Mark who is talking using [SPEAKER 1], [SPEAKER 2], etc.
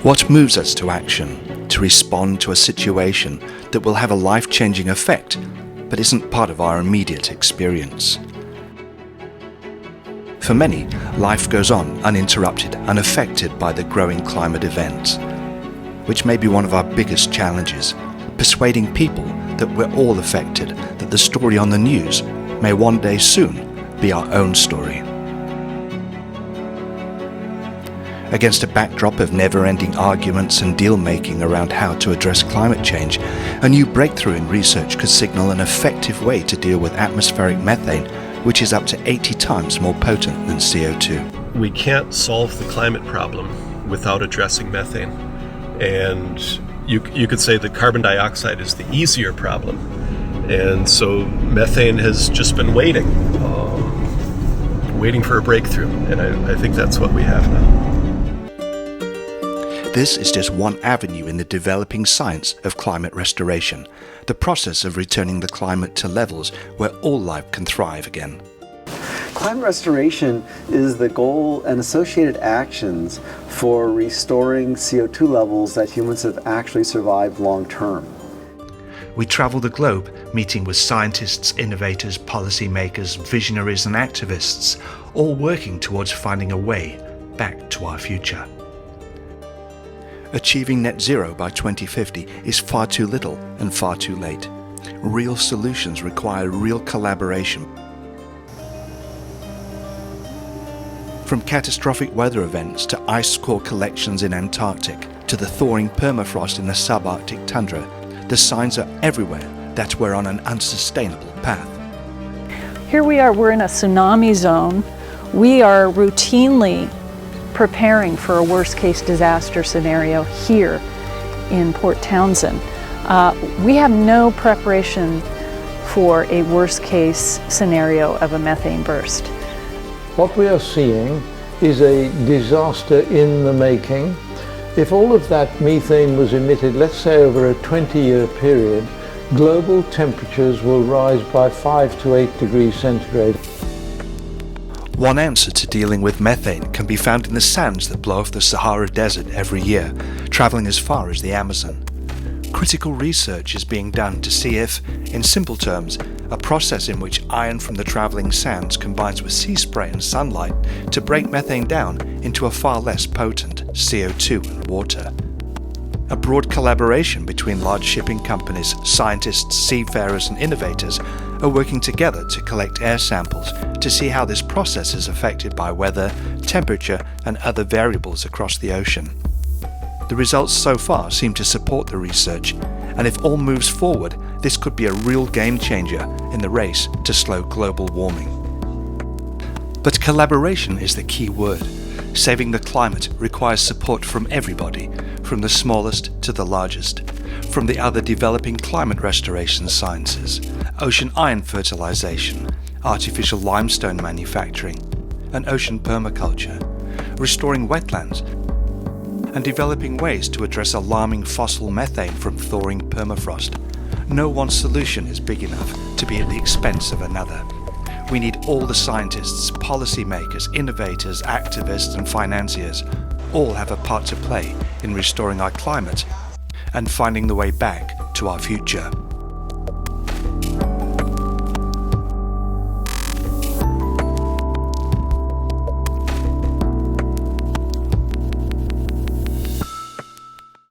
[SPEAKER 1] What moves us to action, to respond to a situation that will have a life-changing effect, but isn't part of our immediate experience? For many, life goes on uninterrupted, unaffected by the growing climate events, which may be one of our biggest challenges, persuading people that we're all affected, that the story on the news may one day soon be our own story. Against a backdrop of never-ending arguments and deal-making around how to address climate change, a new breakthrough in research could signal an effective way to deal with atmospheric methane, which is up to 80 times more potent than CO2.
[SPEAKER 2] We can't solve the climate problem without addressing methane. And you could say that carbon dioxide is the easier problem. And so methane has just been waiting for a breakthrough. And I think that's what we have now.
[SPEAKER 1] This is just one avenue in the developing science of climate restoration, the process of returning the climate to levels where all life can thrive again.
[SPEAKER 3] Climate restoration is the goal and associated actions for restoring CO2 levels that humans have actually survived long term.
[SPEAKER 1] We travel the globe, meeting with scientists, innovators, policymakers, visionaries and activists, all working towards finding a way back to our future. Achieving net zero by 2050 is far too little and far too late. Real solutions require real collaboration. From catastrophic weather events to ice core collections in Antarctic to the thawing permafrost in the subarctic tundra, the signs are everywhere that we're on an unsustainable path.
[SPEAKER 4] Here we are, we're in a tsunami zone. We are routinely preparing for a worst-case disaster scenario here in Port Townsend. We have no preparation for a worst-case scenario of a methane burst.
[SPEAKER 5] What we are seeing is a disaster in the making. If all of that methane was emitted, let's say over a 20-year period, global temperatures will rise by 5 to 8 degrees centigrade.
[SPEAKER 1] One answer to dealing with methane can be found in the sands that blow off the Sahara Desert every year, traveling as far as the Amazon. Critical research is being done to see if, in simple terms, a process in which iron from the traveling sands combines with sea spray and sunlight to break methane down into a far less potent CO2 and water. A broad collaboration between large shipping companies, scientists, seafarers and innovators are working together to collect air samples to see how this process is affected by weather, temperature and other variables across the ocean. The results so far seem to support the research, and if all moves forward, this could be a real game changer in the race to slow global warming. But collaboration is the key word. Saving the climate requires support from everybody, from the smallest to the largest, from the other developing climate restoration sciences, ocean iron fertilization, artificial limestone manufacturing, and ocean permaculture, restoring wetlands, and developing ways to address alarming fossil methane from thawing permafrost. No one solution is big enough to be at the expense of another. We need all the scientists, policymakers, innovators, activists and financiers all have a part to play in restoring our climate and finding the way back to our future.